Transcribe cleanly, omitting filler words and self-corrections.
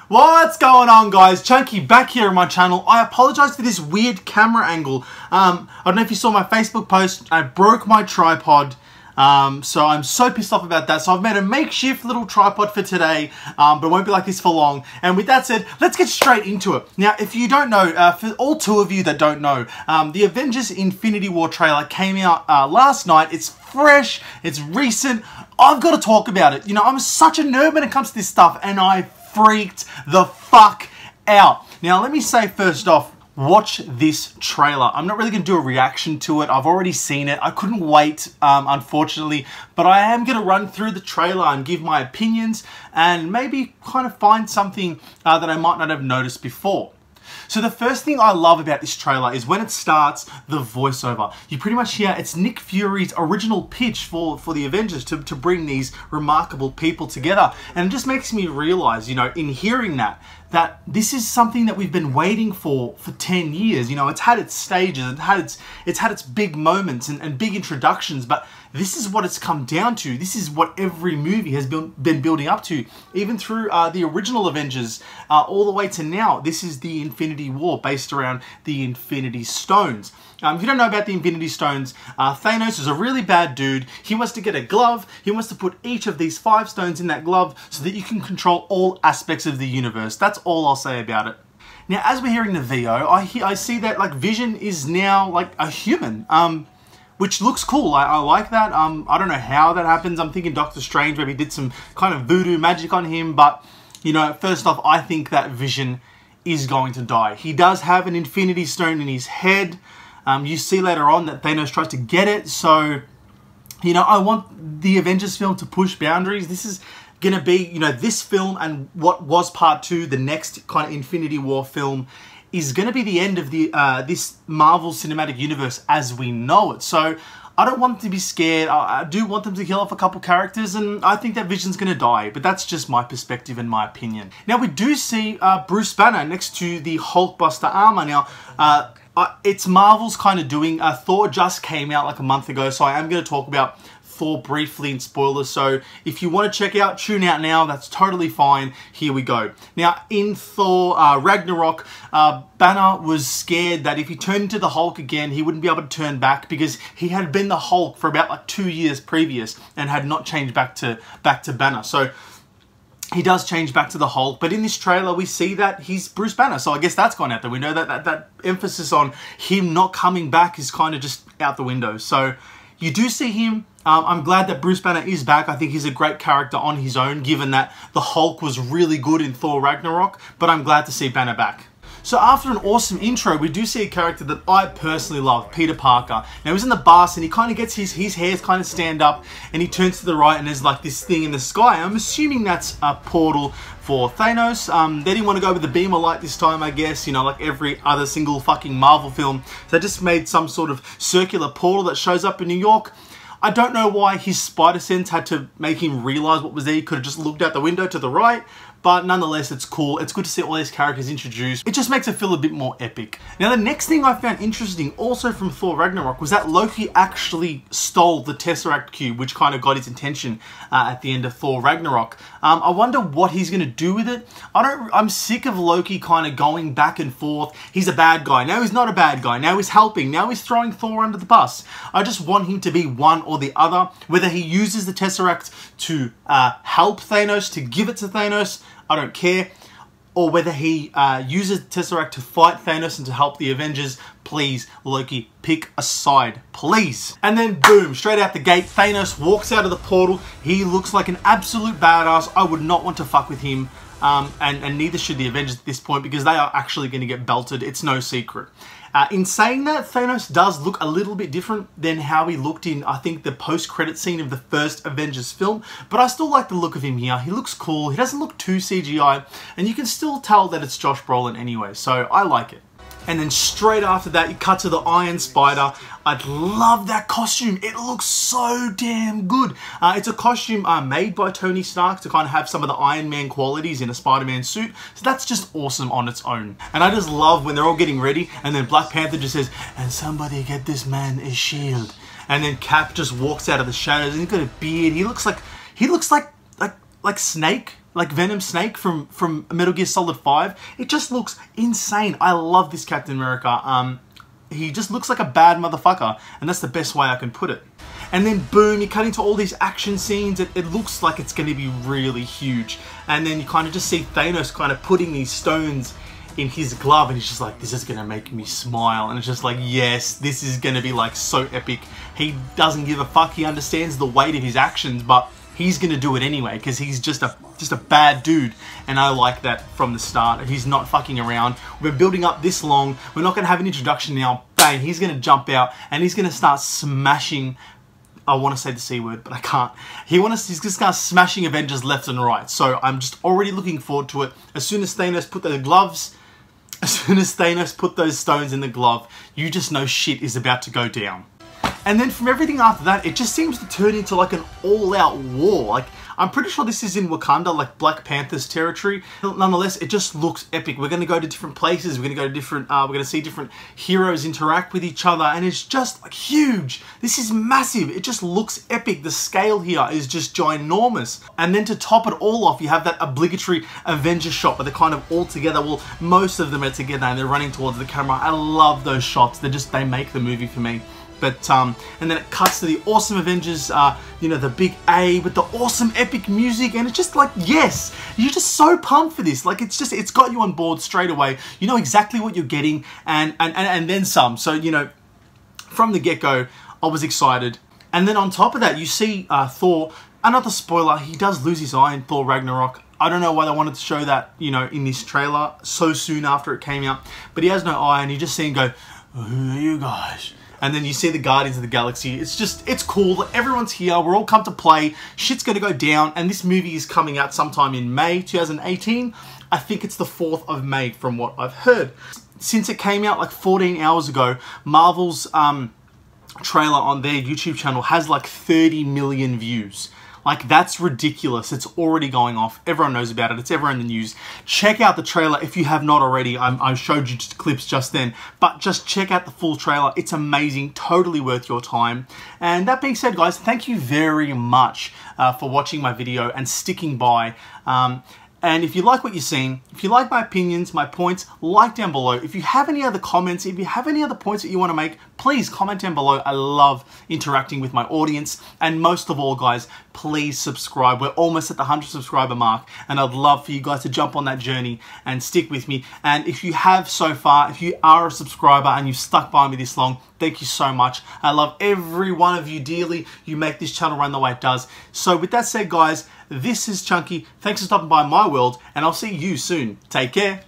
What's going on, guys? Chunky back here on my channel. I apologize for this weird camera angle. I don't know if you saw my Facebook post. I broke my tripod. So I'm so pissed off about that. So I've made a makeshift little tripod for today, but it won't be like this for long. And with that said, let's get straight into it. Now, if you don't know, for all two of you that don't know, the Avengers Infinity War trailer came out last night. It's fresh, it's recent. I've got to talk about it. You know, I'm such a nerd when it comes to this stuff, and I freaked the fuck out. Now, let me say first off, watch this trailer. I'm not really going to do a reaction to it. I've already seen it. I couldn't wait, unfortunately, but I am going to run through the trailer and give my opinions and maybe kind of find something that I might not have noticed before. So the first thing I love about this trailer is when it starts, the voiceover. You pretty much hear it's Nick Fury's original pitch for the Avengers to bring these remarkable people together. And it just makes me realize, you know, in hearing that this is something that we've been waiting for 10 years. You know, it's had its stages, it's had its big moments and big introductions, but this is what it's come down to. This is what every movie has been building up to, even through the original Avengers, all the way to now. This is the Infinity War based around the Infinity Stones. If you don't know about the Infinity Stones, Thanos is a really bad dude. He wants to get a glove. He wants to put each of these 5 stones in that glove so that you can control all aspects of the universe. That's all I'll say about it. Now, as we're hearing the VO, I see that like Vision is now like a human, which looks cool. I like that. I don't know how that happens. I'm thinking Doctor Strange maybe did some kind of voodoo magic on him, but you know, first off, I think that Vision is going to die. He does have an Infinity Stone in his head. You see later on that Thanos tries to get it. So, you know, I want the Avengers film to push boundaries. This is going to be, you know, this film and what was part 2, the next kind of Infinity War film, is going to be the end of the this Marvel Cinematic Universe as we know it. So I don't want them to be scared. I do want them to kill off a couple characters, and I think that Vision's going to die. But that's just my perspective and my opinion. Now, we do see Bruce Banner next to the Hulkbuster armor. Now, it's Marvel's kind of doing. Thor just came out like a month ago, so I am going to talk about Thor briefly in spoilers. So if you want to check out, tune out now. That's totally fine. Here we go. Now, in Thor Ragnarok, Banner was scared that if he turned into the Hulk again, he wouldn't be able to turn back because he had been the Hulk for about like 2 years previous and had not changed back to Banner. So he does change back to the Hulk, but in this trailer we see that he's Bruce Banner, so I guess that's gone out there. We know that emphasis on him not coming back is kind of just out the window. So you do see him. I'm glad that Bruce Banner is back. I think he's a great character on his own, given that the Hulk was really good in Thor Ragnarok, but I'm glad to see Banner back. So after an awesome intro, we do see a character that I personally love, Peter Parker. Now he's in the bus and he kind of gets his hairs kind of stand up and he turns to the right and there's like this thing in the sky. I'm assuming that's a portal for Thanos. They didn't want to go with the beam of light this time, I guess, you know, like every other single fucking Marvel film. So they just made some sort of circular portal that shows up in New York. I don't know why his spider sense had to make him realize what was there. He could have just looked out the window to the right, but nonetheless, it's cool. It's good to see all these characters introduced. It just makes it feel a bit more epic. Now, the next thing I found interesting, also from Thor Ragnarok, was that Loki actually stole the Tesseract Cube, which kind of got his attention at the end of Thor Ragnarok. I wonder what he's going to do with it. I'm sick of Loki kind of going back and forth. He's a bad guy. Now he's not a bad guy. Now he's helping. Now he's throwing Thor under the bus. I just want him to be one or the other. Whether he uses the Tesseract to help Thanos, to give it to Thanos, I don't care. Or whether he uses Tesseract to fight Thanos and to help the Avengers, please, Loki, pick a side, please. And then boom, straight out the gate, Thanos walks out of the portal. He looks like an absolute badass. I would not want to fuck with him. And neither should the Avengers at this point, because they are actually going to get belted. It's no secret. In saying that, Thanos does look a little bit different than how he looked in, I think, the post-credit scene of the first Avengers film. But I still like the look of him here. He looks cool. He doesn't look too CGI. And you can still tell that it's Josh Brolin anyway. So I like it. And then straight after that, you cut to the Iron Spider. I love that costume. It looks so damn good. It's a costume made by Tony Stark to kind of have some of the Iron Man qualities in a Spider-Man suit. So that's just awesome on its own. And I just love when they're all getting ready and then Black Panther just says, "And somebody get this man a shield." And then Cap just walks out of the shadows and he's got a beard. He looks like like Snake, like Venom Snake from Metal Gear Solid 5. It just looks insane. I love this Captain America. He just looks like a bad motherfucker, and that's the best way I can put it. And then boom, you cut into all these action scenes. It looks like it's going to be really huge. And then you kind of just see Thanos kind of putting these stones in his glove, and he's just like, this is going to make me smile. And it's just like, yes, this is going to be like so epic. He doesn't give a fuck. He understands the weight of his actions, but he's going to do it anyway because he's just a bad dude. And I like that from the start. He's not fucking around. We're building up this long. We're not going to have an introduction now. Bang, he's going to jump out and he's going to start smashing. I want to say the C word, but I can't. He's just going to start smashing Avengers left and right. So I'm just already looking forward to it. As soon as Thanos put those gloves, as soon as Thanos put those stones in the glove, you just know shit is about to go down. And then from everything after that, it just seems to turn into like an all-out war. Like, I'm pretty sure this is in Wakanda, like Black Panther's territory. Nonetheless, it just looks epic. We're going to go to different places. We're going to go to different, we're going to see different heroes interact with each other. And it's just like huge. This is massive. It just looks epic. The scale here is just ginormous. And then to top it all off, you have that obligatory Avengers shot where they're kind of all together. Well, most of them are together and they're running towards the camera. I love those shots. They make the movie for me. But, and then it cuts to the awesome Avengers, you know, the big A with the awesome epic music. And it's just like, yes, you're just so pumped for this. Like, it's got you on board straight away. You know exactly what you're getting and then some. So, you know, from the get-go, I was excited. And then on top of that, you see Thor, another spoiler, he does lose his eye in Thor Ragnarok. I don't know why they wanted to show that, you know, in this trailer so soon after it came out. But he has no eye and you just see him go, who are you guys? And then you see the Guardians of the Galaxy. It's cool. Everyone's here. We're all come to play. Shit's going to go down. And this movie is coming out sometime in May 2018. I think it's the 4th of May from what I've heard. Since it came out like 14 hours ago, Marvel's trailer on their YouTube channel has like 30 million views. Like, that's ridiculous. It's already going off. Everyone knows about it. It's ever in the news. Check out the trailer if you have not already. I showed you just clips just then. But just check out the full trailer. It's amazing. Totally worth your time. And that being said, guys, thank you very much for watching my video and sticking by. And if you like what you're seeing, if you like my opinions, my points, like down below. If you have any other comments, if you have any other points that you want to make, please comment down below. I love interacting with my audience. And most of all, guys, please subscribe. We're almost at the 100 subscriber mark. And I'd love for you guys to jump on that journey and stick with me. And if you have so far, if you are a subscriber and you've stuck by me this long, thank you so much. I love every one of you dearly. You make this channel run the way it does. So with that said, guys, this is Chunky. Thanks for stopping by my world, and I'll see you soon. Take care.